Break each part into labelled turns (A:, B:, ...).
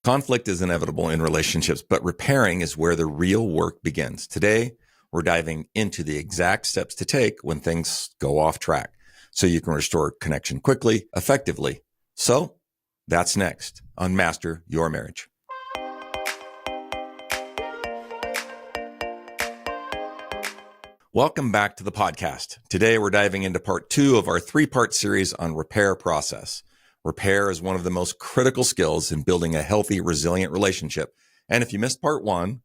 A: Conflict is inevitable in relationships, but repairing is where the real work begins. Today, we're diving into the exact steps to take when things go off track so you can restore connection quickly, effectively. So that's next on Master Your Marriage. Welcome back to the podcast. Today, we're diving into part 2 of our 3-part series on repair process. Repair is one of the most critical skills in building a healthy, resilient relationship. And if you missed part 1,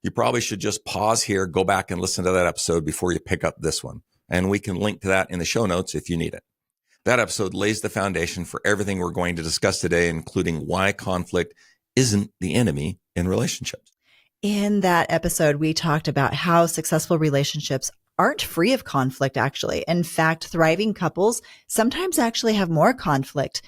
A: you probably should just pause here, go back and listen to that episode before you pick up this one. And we can link to that in the show notes if you need it. That episode lays the foundation for everything we're going to discuss today, including why conflict isn't the enemy in relationships.
B: In that episode, we talked about how successful relationships aren't free of conflict, actually. In fact, thriving couples sometimes actually have more conflict,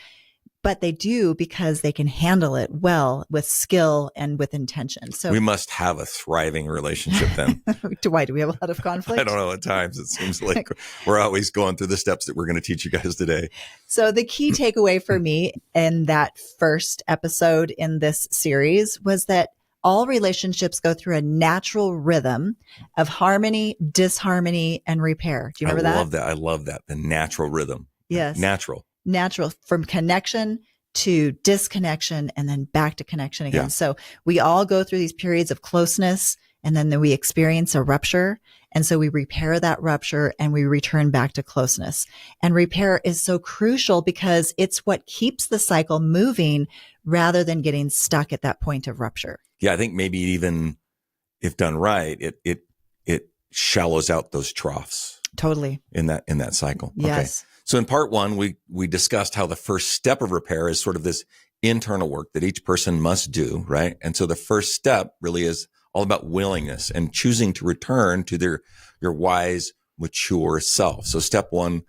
B: but they do because they can handle it well with skill and with intention. So
A: we must have a thriving relationship then.
B: Why do we have a lot of conflict?
A: I don't know. At times it seems like we're always going through the steps that we're going to teach you guys today.
B: So the key takeaway for me in that first episode in this series was that all relationships go through a natural rhythm of harmony, disharmony, and repair. Do you remember that?
A: I love that. I love that. The natural rhythm.
B: Yes.
A: Natural
B: from connection to disconnection and then back to connection again.
A: Yeah.
B: So we all go through these periods of closeness and then we experience a rupture. And so we repair that rupture and we return back to closeness. And repair is so crucial because it's what keeps the cycle moving rather than getting stuck at that point of rupture.
A: Yeah, I think maybe even if done right, it shallows out those troughs.
B: Totally.
A: In that cycle.
B: Yes.
A: Okay. So in part 1, we discussed how the first step of repair is sort of this internal work that each person must do, right? And so the first step really is all about willingness and choosing to return to your wise, mature self. So step 1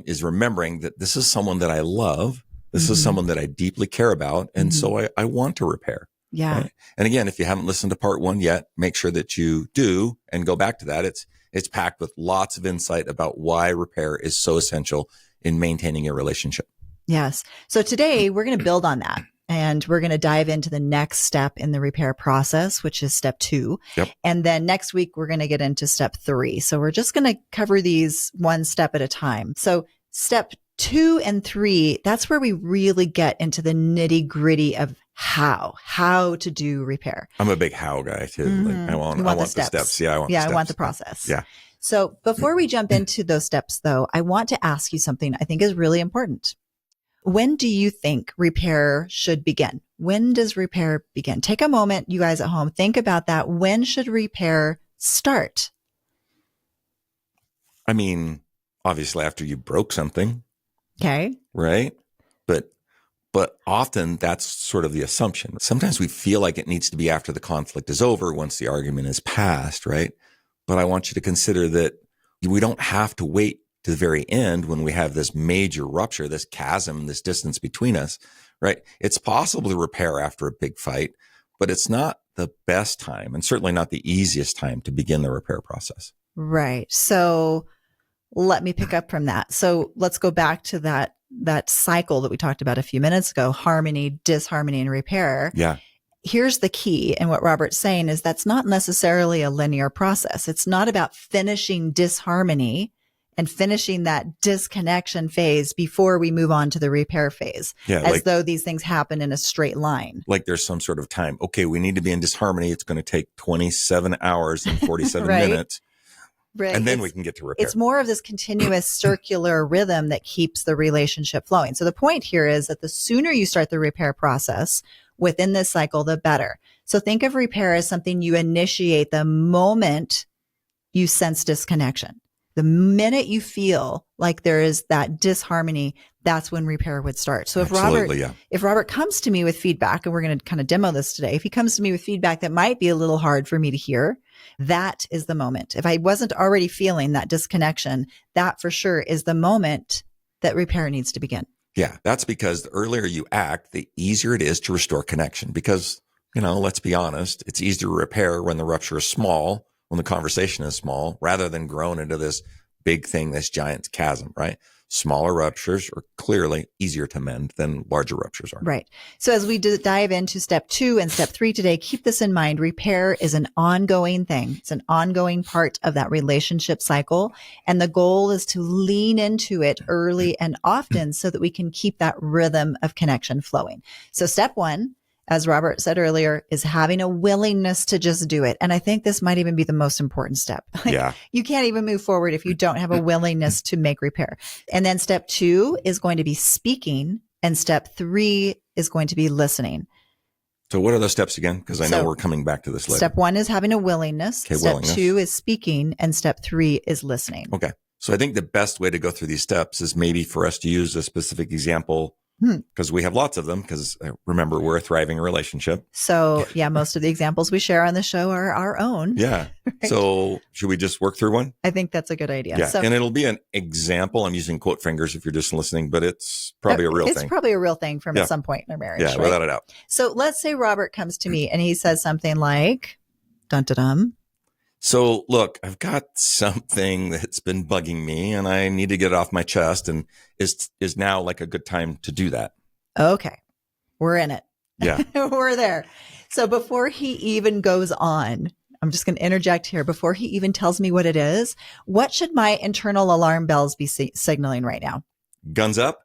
A: is remembering that this is someone that I love. This is someone that I deeply care about. And so I want to repair.
B: Yeah.
A: Right? And again, if you haven't listened to part 1 yet, make sure that you do and go back to that. It's packed with lots of insight about why repair is so essential in maintaining your relationship.
B: Yes. So today we're going to build on that and we're going to dive into the next step in the repair process, which is step 2.
A: Yep.
B: And then next week we're going to get into step 3. So we're just going to cover these one step at a time. So step 2 and 3, that's where we really get into the nitty gritty of how to do repair.
A: I'm a big how guy too. Like I want the steps. Yeah, I want
B: the process.
A: Yeah.
B: So before we jump into those steps though, I want to ask you something I think is really important. When do you think repair should begin? When does repair begin? Take a moment, you guys at home, think about that. When should repair start?
A: I mean, obviously after you broke something.
B: Okay.
A: Right? But often that's sort of the assumption. Sometimes we feel like it needs to be after the conflict is over, once the argument is past, right? But I want you to consider that we don't have to wait to the very end when we have this major rupture, this chasm, this distance between us, right? It's possible to repair after a big fight, but it's not the best time and certainly not the easiest time to begin the repair process.
B: Right. So let me pick up from that. So let's go back to that cycle that we talked about a few minutes ago, harmony, disharmony, and repair.
A: Yeah.
B: Here's the key. And what Robert's saying is that's not necessarily a linear process. It's not about finishing disharmony and finishing that disconnection phase before we move on to the repair phase, as though these things happen in a straight line.
A: Like there's some sort of time. Okay, we need to be in disharmony. It's going to take 27 hours and 47 minutes.
B: Right.
A: And then we can get to repair.
B: It's more of this continuous circular rhythm that keeps the relationship flowing. So the point here is that the sooner you start the repair process within this cycle, the better. So think of repair as something you initiate the moment you sense disconnection. The minute you feel like there is that disharmony, that's when repair would start. So if Robert comes to me with feedback, and we're going to kind of demo this today, if he comes to me with feedback that might be a little hard for me to hear, that is the moment. If I wasn't already feeling that disconnection, that for sure is the moment that repair needs to begin.
A: Yeah, that's because the earlier you act, the easier it is to restore connection. Because, let's be honest, it's easier to repair when the rupture is small, when the conversation is small, rather than grown into this big thing, this giant chasm, right? Smaller ruptures are clearly easier to mend than larger ruptures are.
B: Right. So as we dive into step 2 and step 3 today, keep this in mind. Repair is an ongoing thing. It's an ongoing part of that relationship cycle. And the goal is to lean into it early and often so that we can keep that rhythm of connection flowing. So step 1, as Robert said earlier, is having a willingness to just do it. And I think this might even be the most important step.
A: Yeah.
B: You can't even move forward if you don't have a willingness to make repair. And then step 2 is going to be speaking. And step 3 is going to be listening.
A: So what are those steps again? Because I know
B: So,
A: we're coming back to this later.
B: Step 1 is having a willingness.
A: Okay,
B: Step
A: willingness.
B: 2 is speaking. And step 3 is listening.
A: Okay. So I think the best way to go through these steps is maybe for us to use a specific example because we have lots of them because remember, we're a thriving relationship.
B: So yeah, most of the examples we share on the show are our own.
A: Yeah.
B: Right.
A: So should we just work through one?
B: I think that's a good idea.
A: Yeah.
B: So
A: And it'll be an example. I'm using quote fingers if you're just listening, but it's probably a real
B: it's
A: thing.
B: probably a real thing from
A: Yeah.
B: some point in our marriage.
A: Yeah,
B: right?
A: without a doubt.
B: So let's say Robert comes to me and he says something like, dun dun dun.
A: So look, I've got something that's been bugging me and I need to get it off my chest, and is now like a good time to do that.
B: Okay, we're in it.
A: Yeah.
B: We're there. So before he even goes on, I'm just going to interject here. Before he even tells me what it is, what should my internal alarm bells be signaling right now?
A: Guns up?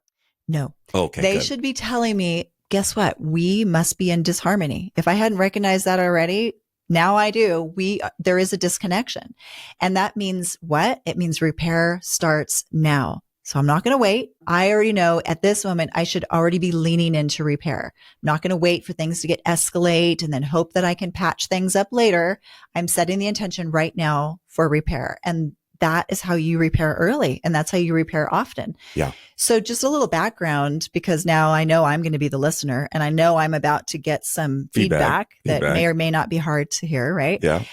B: No.
A: Okay.
B: They
A: good.
B: should be telling me, guess what? We must be in disharmony. If I hadn't recognized that already, now I do. There is a disconnection. And that means what? It means repair starts now. So I'm not going to wait. I already know at this moment, I should already be leaning into repair. I'm not going to wait for things to escalate and then hope that I can patch things up later. I'm setting the intention right now for repair. And that is how you repair early. And that's how you repair often.
A: Yeah.
B: So just a little background, because now I know I'm going to be the listener and I know I'm about to get some feedback that may or may not be hard to hear, right?
A: Yeah.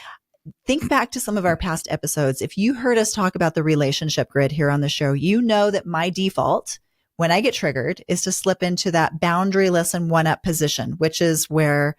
B: Think back to some of our past episodes. If you heard us talk about the relationship grid here on the show, you know that my default when I get triggered is to slip into that boundaryless and one-up position, which is where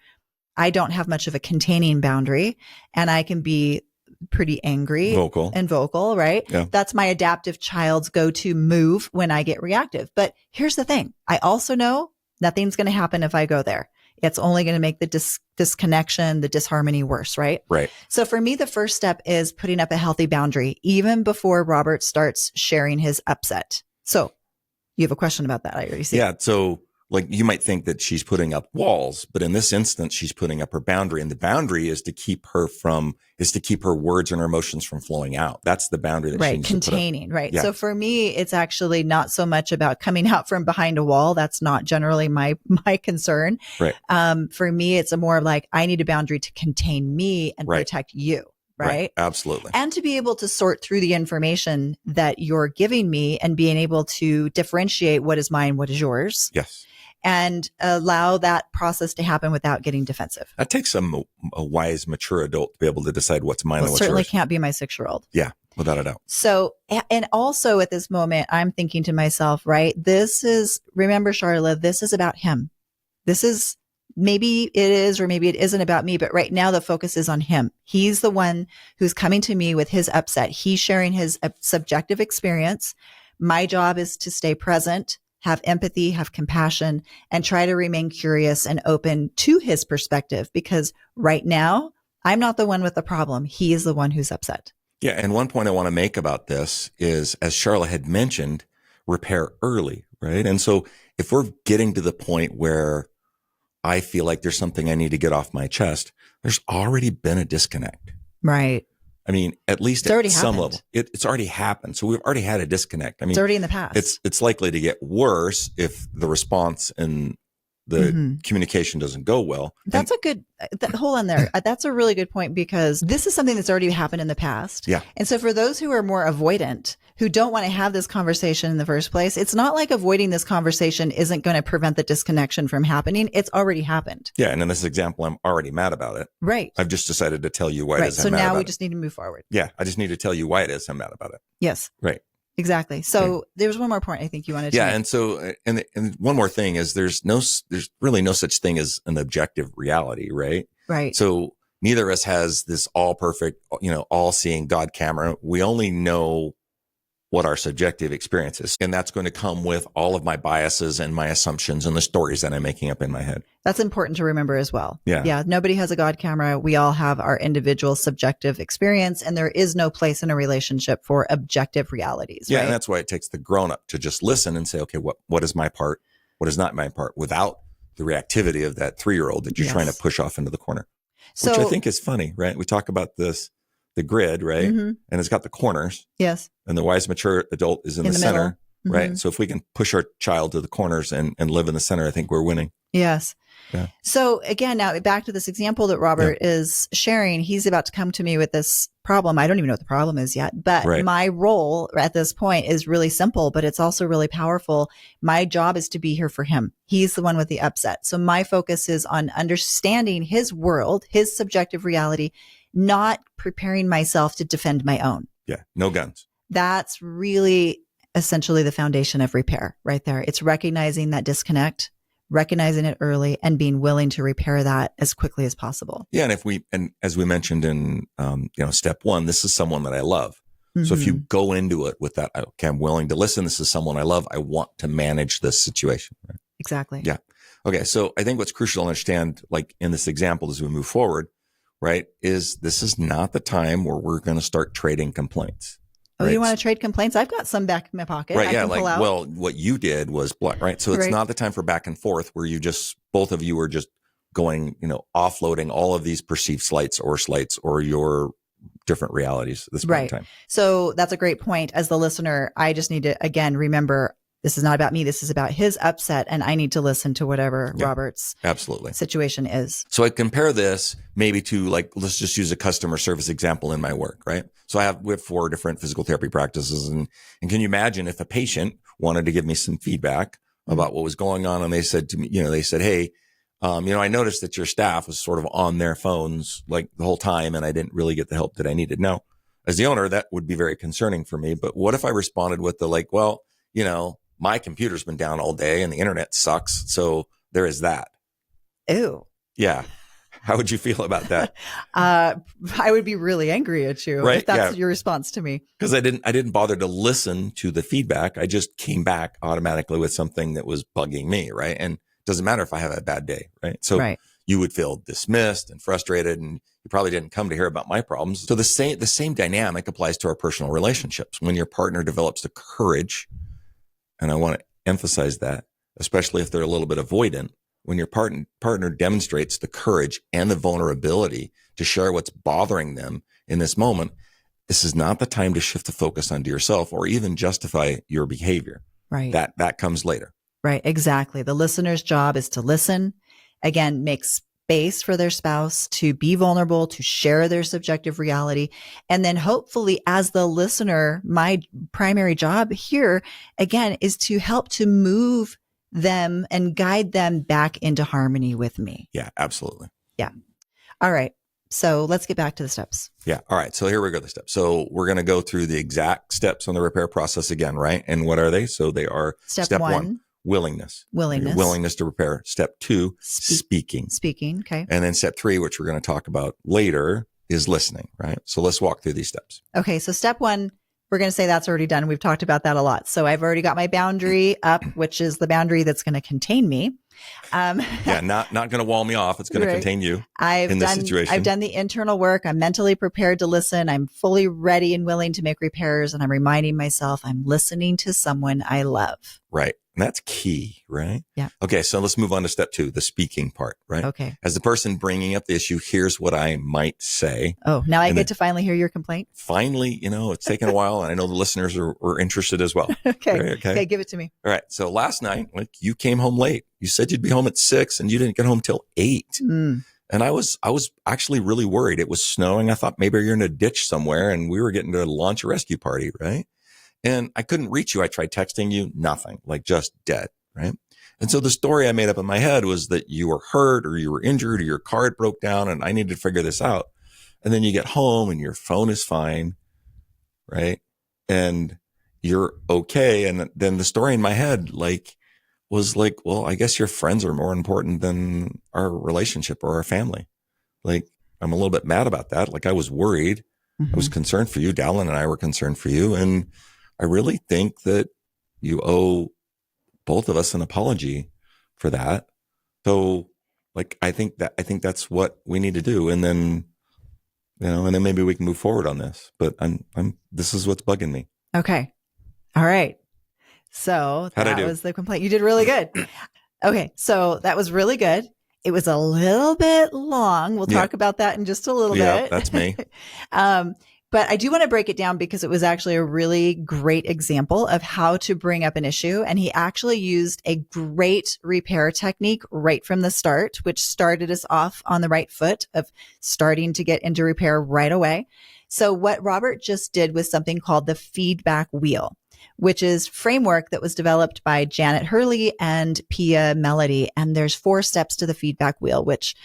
B: I don't have much of a containing boundary and I can be pretty angry and vocal, right?
A: Yeah.
B: That's my adaptive child's go-to move when I get reactive. But here's the thing. I also know nothing's going to happen if I go there. It's only going to make the disconnection, the disharmony worse, right?
A: Right.
B: So for me, the first step is putting up a healthy boundary, even before Robert starts sharing his upset. So you have a question about that, I already see.
A: Yeah. So like you might think that she's putting up walls, but in this instance, she's putting up her boundary, and the boundary is to keep her words and her emotions from flowing out. That's the boundary that she needs
B: containing,
A: to put up.
B: right?
A: Yeah.
B: So for me, it's actually not so much about coming out from behind a wall. That's not generally my concern.
A: Right.
B: For me, it's a more like I need a boundary to contain me and protect you. Right?
A: Absolutely.
B: And to be able to sort through the information that you're giving me and being able to differentiate what is mine, what is yours.
A: Yes.
B: And allow that process to happen without getting defensive.
A: That takes a wise, mature adult to be able to decide what's mine and what's
B: certainly
A: yours.
B: Can't be my 6-year-old.
A: Yeah, without a doubt.
B: So, and also at this moment, I'm thinking to myself, right? Remember, Charlotte, this is about him. This is, maybe it is, or maybe it isn't about me, but right now the focus is on him. He's the one who's coming to me with his upset. He's sharing his subjective experience. My job is to stay present, have empathy, have compassion, and try to remain curious and open to his perspective, because right now I'm not the one with the problem. He is the one who's upset.
A: Yeah. And one point I want to make about this is, as Charlotte had mentioned, repair early, right? And so if we're getting to the point where I feel like there's something I need to get off my chest, there's already been a disconnect.
B: Right.
A: I mean, at least at some level, it's already happened. So we've already had a disconnect. I mean,
B: it's already in the past.
A: It's likely to get worse if the response and the communication doesn't go well.
B: That's a good, hold on there. That's a really good point, because this is something that's already happened in the past.
A: Yeah.
B: And so for those who are more avoidant, who don't want to have this conversation in the first place, it's not like avoiding this conversation isn't going to prevent the disconnection from happening. It's already happened.
A: Yeah. And in this example, I'm already mad about it.
B: Right.
A: I've just decided to tell you why it is I'm mad about it.
B: So now we just need to move forward.
A: Yeah. I just need to tell you why it is I'm mad about it.
B: Yes.
A: Right.
B: Exactly. So there's one more point I think you wanted to make.
A: And so, and one more thing is there's really no such thing as an objective reality, right?
B: Right.
A: So neither of us has this all perfect, all seeing God camera. We only know what our subjective experience is. And that's going to come with all of my biases and my assumptions and the stories that I'm making up in my head.
B: That's important to remember as well.
A: Yeah.
B: Yeah. Nobody has a God camera. We all have our individual subjective experience, and there is no place in a relationship for objective realities.
A: Yeah.
B: Right?
A: And that's why it takes the grown up to just listen and say, okay, what is my part? What is not my part, without the reactivity of that 3-year-old that you're trying to push off into the corner, which I think is funny, right? We talk about the grid, right?
B: Mm-hmm.
A: And it's got the corners.
B: Yes.
A: And the wise, mature adult is in the center,
B: mm-hmm.
A: right? So if we can push our child to the corners and live in the center, I think we're winning.
B: Yes.
A: Yeah.
B: So again, now back to this example that Robert is sharing, he's about to come to me with this problem. I don't even know what the problem is yet, but my role at this point is really simple, but it's also really powerful. My job is to be here for him. He's the one with the upset. So my focus is on understanding his world, his subjective reality, not preparing myself to defend my own.
A: Yeah. No guns.
B: That's really essentially the foundation of repair right there. It's recognizing that disconnect, recognizing it early, and being willing to repair that as quickly as possible.
A: Yeah. And as we mentioned in, step 1, this is someone that I love. Mm-hmm. So if you go into it with that, okay, I'm willing to listen. This is someone I love. I want to manage this situation. Right?
B: Exactly.
A: Yeah. Okay. So I think what's crucial to understand, like in this example, as we move forward, right, is this is not the time where we're going to start trading complaints.
B: Oh, you want to trade complaints? I've got some back in my pocket.
A: Right. Yeah. Well, what you did was blunt, right? So it's not the time for back and forth where both of you are just going, offloading all of these perceived slights or your different realities at this point in time.
B: So that's a great point. As the listener, I just need to, again, remember, this is not about me. This is about his upset, and I need to listen to whatever Robert's situation is.
A: So I compare this maybe to, like, let's just use a customer service example in my work, right? So we have 4 different physical therapy practices, and can you imagine if a patient wanted to give me some feedback about what was going on, and they said to me, hey, I noticed that your staff was sort of on their phones like the whole time, and I didn't really get the help that I needed. Now, as the owner, that would be very concerning for me. But what if I responded with my computer's been down all day and the internet sucks. So there is that.
B: Ew.
A: Yeah. How would you feel about that?
B: I would be really angry at you if that's your response to me.
A: Because I didn't bother to listen to the feedback. I just came back automatically with something that was bugging me, right? And it doesn't matter if I have a bad day, right? So you would feel dismissed and frustrated, and you probably didn't come to hear about my problems. So the same dynamic applies to our personal relationships. When your partner develops the courage, and I want to emphasize that, especially if they're a little bit avoidant, when your partner demonstrates the courage and the vulnerability to share what's bothering them in this moment, this is not the time to shift the focus onto yourself or even justify your behavior.
B: Right.
A: That comes later.
B: Right. Exactly. The listener's job is to listen, again, make space for their spouse to be vulnerable, to share their subjective reality. And then hopefully, as the listener, my primary job here, again, is to help to move them and guide them back into harmony with me.
A: Yeah, absolutely.
B: Yeah. All right. So let's get back to the steps.
A: Yeah. All right. So here we go. The steps. So we're going to go through the exact steps on the repair process again, right? And what are they? So they are step one, willingness. Willingness to repair. Step 2, speaking.
B: Okay.
A: And then step 3, which we're going to talk about later, is listening, right? So let's walk through these steps.
B: Okay. So step 1, we're going to say that's already done. We've talked about that a lot. So I've already got my boundary up, which is the boundary that's going to contain me.
A: Yeah, not going to wall me off. It's going to contain you in this situation.
B: I've done the internal work. I'm mentally prepared to listen. I'm fully ready and willing to make repairs. And I'm reminding myself I'm listening to someone I love.
A: Right. And that's key, right?
B: Yeah.
A: Okay. So let's move on to step 2, the speaking part, right?
B: Okay.
A: As the person bringing up the issue, here's what I might say.
B: Oh, now I get to finally hear your complaint.
A: Finally, it's taken a while, and I know the listeners are interested as well.
B: Okay.
A: Right,
B: okay. Give it to me.
A: All right. So last night, you came home late. You said you'd be home at 6 and you didn't get home till 8. And I was actually really worried. It was snowing. I thought maybe you're in a ditch somewhere and we were getting to launch a rescue party, right? And I couldn't reach you. I tried texting you, nothing, just dead, right? And so the story I made up in my head was that you were hurt or you were injured or your car had broke down and I needed to figure this out. And then you get home and your phone is fine, right? And you're okay. And then the story in my head, was well, I guess your friends are more important than our relationship or our family. I'm a little bit mad about that. I was worried. I was concerned for you. Dallin and I were concerned for you. And I really think that you owe both of us an apology for that. So like, I think that's what we need to do. And then, and then maybe we can move forward on this, but this is what's bugging me.
B: Okay. All right. So that was the complaint. You did really good. Okay. So that was really good. It was a little bit long. We'll talk about that in just a little bit.
A: Yeah, that's me.
B: But I do want to break it down because it was actually a really great example of how to bring up an issue. And he actually used a great repair technique right from the start, which started us off on the right foot of starting to get into repair right away. So what Robert just did was something called the feedback wheel, which is framework that was developed by Janet Hurley and Pia Melody. And there's 4 steps to the feedback wheel, which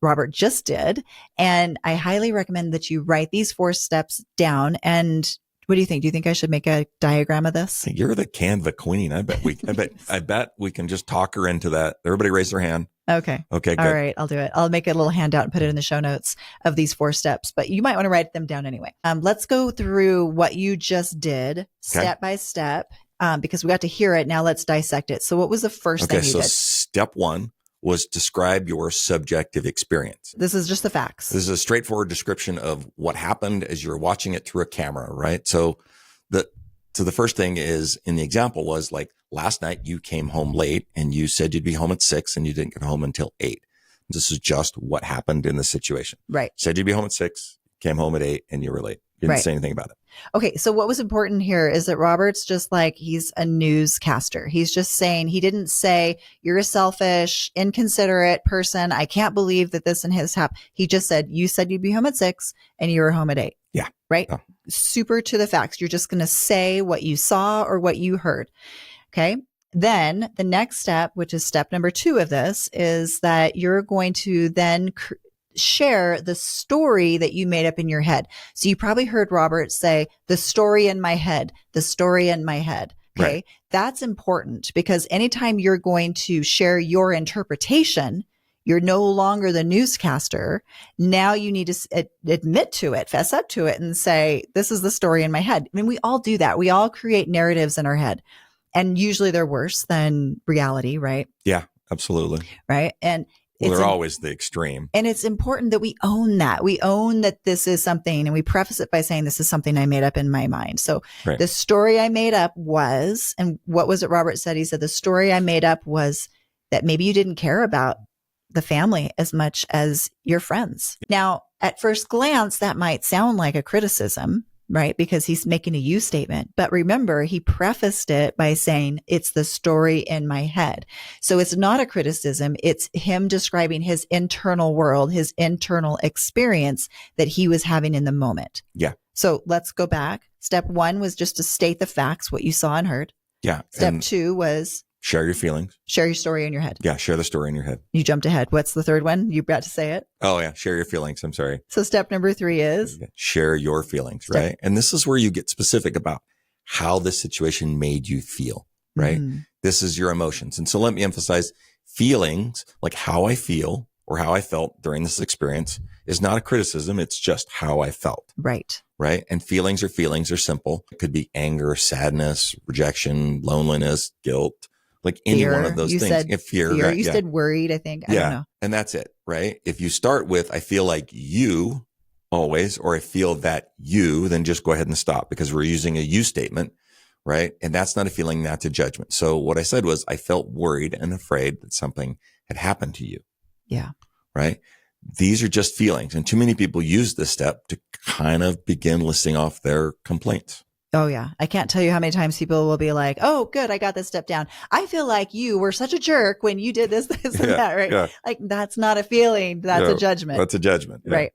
B: Robert just did. And I highly recommend that you write these 4 steps down. And what do you think? Do you think I should make a diagram of this?
A: You're the Canva queen. I bet we can just talk her into that. Everybody raise their hand.
B: Okay.
A: Okay, good.
B: All right. I'll do it. I'll make a little handout and put it in the show notes of these 4 steps, but you might want to write them down anyway. Let's go through what you just did step by step, because we got to hear it. Now let's dissect it. So what was the first thing you did?
A: Step 1 was describe your subjective experience.
B: This is just the facts.
A: This is a straightforward description of what happened as you're watching it through a camera, right? So the first thing is, in the example, was like, last night you came home late and you said you'd be home at 6 and you didn't get home until 8. This is just what happened in the situation.
B: Right.
A: Said you'd be home at 6, came home at 8, and you were late. You didn't say anything about it.
B: Okay. So what was important here is that Robert's just like, he's a newscaster. He's just saying, he didn't say, you're a selfish, inconsiderate person. I can't believe that this and his happened. He just said, you said you'd be home at 6 and you were home at 8.
A: Yeah.
B: Right. Oh. Super to the facts. You're just going to say what you saw or what you heard. Okay. Then the next step, which is step number 2 of this, is that you're going to then share the story that you made up in your head. So you probably heard Robert say, the story in my head, the story in my head. Okay. Right. That's important because anytime you're going to share your interpretation, you're no longer the newscaster. Now you need to admit to it, fess up to it and say, this is the story in my head. I mean, we all do that. We all create narratives in our head and usually they're worse than reality, right?
A: Yeah, absolutely.
B: Right. And
A: they're always the extreme.
B: And it's important that we own that. We own that this is something, and we preface it by saying this is something I made up in my mind. So the story I made up was, and what was it Robert said? He said, the story I made up was that maybe you didn't care about the family as much as your friends. Now, at first glance, that might sound like a criticism, right? Because he's making a you statement. But remember, he prefaced it by saying, it's the story in my head. So it's not a criticism. It's him describing his internal world, his internal experience that he was having in the moment.
A: Yeah.
B: So let's go back. Step 1 was just to state the facts, what you saw and heard.
A: Yeah.
B: Step 2 was
A: share your feelings.
B: Share your story in your head.
A: Yeah. Share the story in your head.
B: You jumped ahead. What's the third one? You got to say it.
A: Oh yeah. Share your feelings. I'm sorry.
B: So step number 3 is
A: share your feelings, right? And this is where you get specific about how this situation made you feel, right? This is your emotions. And so let me emphasize feelings, like how I feel or how I felt during this experience is not a criticism. It's just how I felt.
B: Right.
A: Right. And feelings are simple. It could be anger, sadness, rejection, loneliness, guilt. Like any
B: fear.
A: One of those
B: you
A: things.
B: Said
A: fear.
B: Right? You said worried, I think. I don't know.
A: And that's it, right? If you start with, I feel like you always, or I feel that you, then just go ahead and stop because we're using a you statement, right? And that's not a feeling, that's a judgment. So what I said was, I felt worried and afraid that something had happened to you.
B: Yeah.
A: Right. These are just feelings. And too many people use this step to kind of begin listing off their complaints.
B: Oh yeah. I can't tell you how many times people will be like, oh, good. I got this step down. I feel like you were such a jerk when you did this, and that, right? Yeah. Like that's not a feeling. That's a judgment.
A: That's a judgment. Yeah.
B: Right.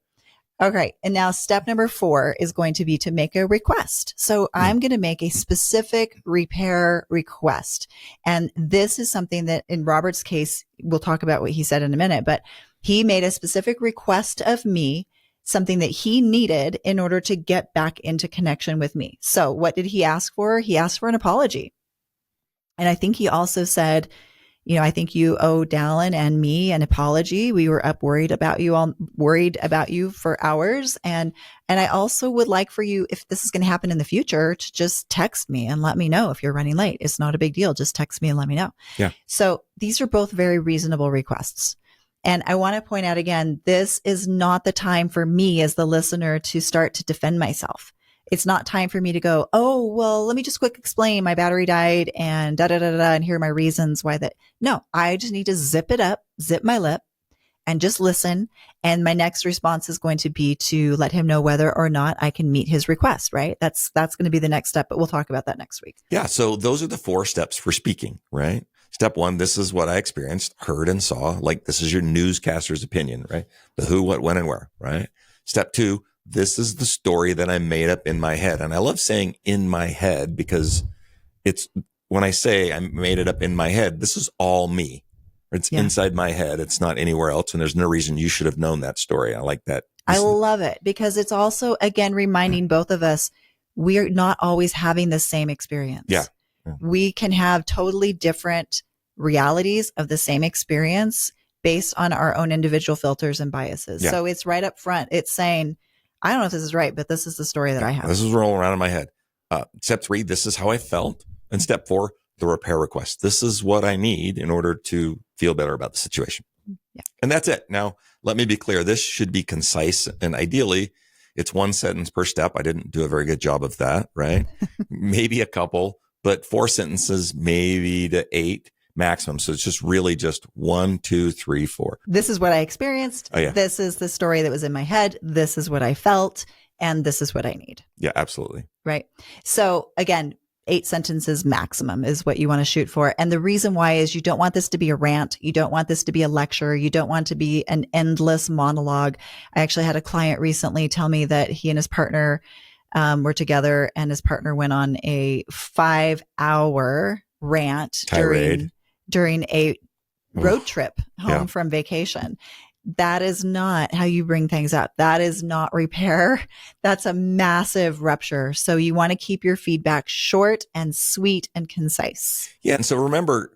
B: Okay. And now step number 4 is going to be to make a request. So I'm going to make a specific repair request. And this is something that in Robert's case, we'll talk about what he said in a minute, but he made a specific request of me, something that he needed in order to get back into connection with me. So what did he ask for? He asked for an apology. And I think he also said, I think you owe Dallin and me an apology. We were up worried about you for hours. And I also would like for you, if this is going to happen in the future, to just text me and let me know if you're running late. It's not a big deal. Just text me and let me know.
A: Yeah.
B: So these are both very reasonable requests. And I want to point out again, this is not the time for me as the listener to start to defend myself. It's not time for me to go, oh, well, let me just quick explain my battery died and da, da, da, da, and here are my reasons why that. No, I just need to zip it up, zip my lip and just listen. And my next response is going to be to let him know whether or not I can meet his request, right? That's going to be the next step, but we'll talk about that next week.
A: Yeah. So those are the 4 steps for speaking, right? Step 1, this is what I experienced, heard and saw. Like this is your newscaster's opinion, right? The who, what, when, and where, right? Step 2, this is the story that I made up in my head. And I love saying in my head because it's when I say I made it up in my head, this is all me. It's inside my head. It's not anywhere else. And there's no reason you should have known that story. I like that.
B: I love it because it's also, again, reminding both of us, we're not always having the same experience.
A: Yeah.
B: We can have totally different realities of the same experience based on our own individual filters and biases.
A: Yeah.
B: So it's right up front. It's saying, I don't know if this is right, but this is the story that I have.
A: This is rolling around in my head. Step 3, this is how I felt. And step 4, the repair request. This is what I need in order to feel better about the situation.
B: Yeah.
A: And that's it. Now, let me be clear. This should be concise and ideally it's 1 sentence per step. I didn't do a very good job of that, right? Maybe a couple, but 4 sentences, maybe to 8 maximum. So it's just really just 1, 2, 3, 4.
B: This is what I experienced.
A: Oh, yeah.
B: This is the story that was in my head. This is what I felt. And this is what I need.
A: Yeah, absolutely.
B: Right. So again, 8 sentences maximum is what you want to shoot for. And the reason why is you don't want this to be a rant. You don't want this to be a lecture. You don't want to be an endless monologue. I actually had a client recently tell me that he and his partner were together and his partner went on a 5-hour rant during a road trip home from vacation. That is not how you bring things up. That is not repair. That's a massive rupture. So you want to keep your feedback short and sweet and concise.
A: Yeah. And so remember,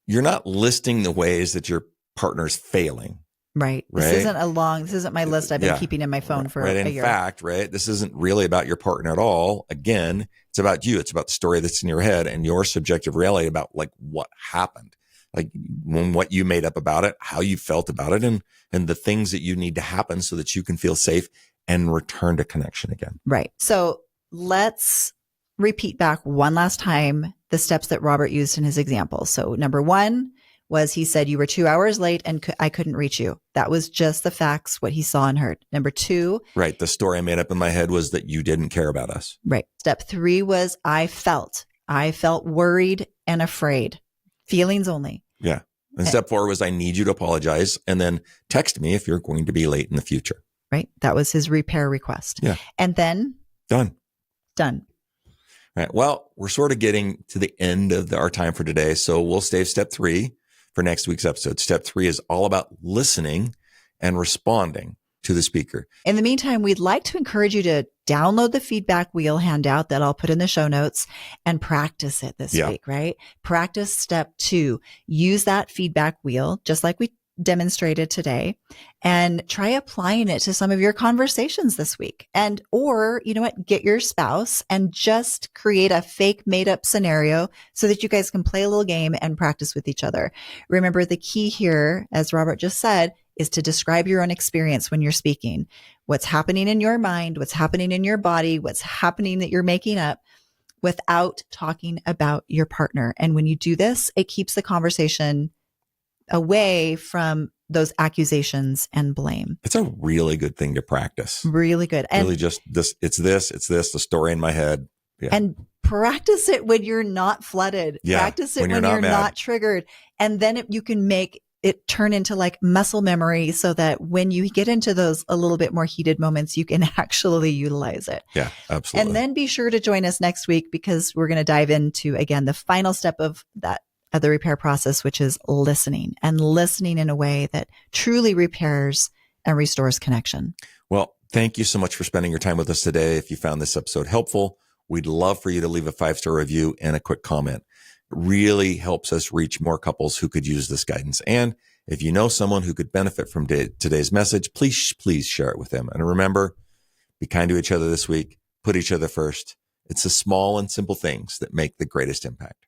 A: you're not listing the ways that your partner's failing.
B: Right. This isn't my list I've been keeping in my phone for a year.
A: In fact, right, this isn't really about your partner at all. Again, it's about you. It's about the story that's in your head and your subjective reality about like what happened, like what you made up about it, how you felt about it, and the things that you need to happen so that you can feel safe and return to connection again.
B: Right. So let's repeat back one last time the steps that Robert used in his example. So number 1 was he said you were 2 hours late and I couldn't reach you. That was just the facts, what he saw and heard. Number 2.
A: Right. The story I made up in my head was that you didn't care about us.
B: Right. Step 3 was I felt worried and afraid. Feelings only.
A: Yeah. And step 4 was I need you to apologize and then text me if you're going to be late in the future.
B: Right. That was his repair request.
A: Yeah.
B: And then
A: done. Right. Well, we're sort of getting to the end of our time for today. So we'll save step 3 for next week's episode. Step 3 is all about listening and responding to the speaker.
B: In the meantime, we'd like to encourage you to download the feedback wheel handout that I'll put in the show notes and practice it this week, right? Practice step 2. Use that feedback wheel, just like we demonstrated today, and try applying it to some of your conversations this week. And, or, you know what, get your spouse and just create a fake made up scenario so that you guys can play a little game and practice with each other. Remember, the key here, as Robert just said, is to describe your own experience when you're speaking. What's happening in your mind, what's happening in your body, what's happening that you're making up without talking about your partner. And when you do this, it keeps the conversation away from those accusations and blame.
A: It's a really good thing to practice.
B: Really good. And
A: really just this, it's this, the story in my head. Yeah.
B: And practice it when you're not flooded.
A: Yeah,
B: practice it when you're not triggered. And then you can make it turn into like muscle memory so that when you get into those a little bit more heated moments, you can actually utilize it.
A: Yeah, absolutely.
B: And then be sure to join us next week because we're going to dive into, again, the final step of the repair process, which is listening and listening in a way that truly repairs and restores connection.
A: Well, thank you so much for spending your time with us today. If you found this episode helpful, we'd love for you to leave a 5-star review and a quick comment. It really helps us reach more couples who could use this guidance. And if you know someone who could benefit from today's message, please share it with them. And remember, be kind to each other this week. Put each other first. It's the small and simple things that make the greatest impact.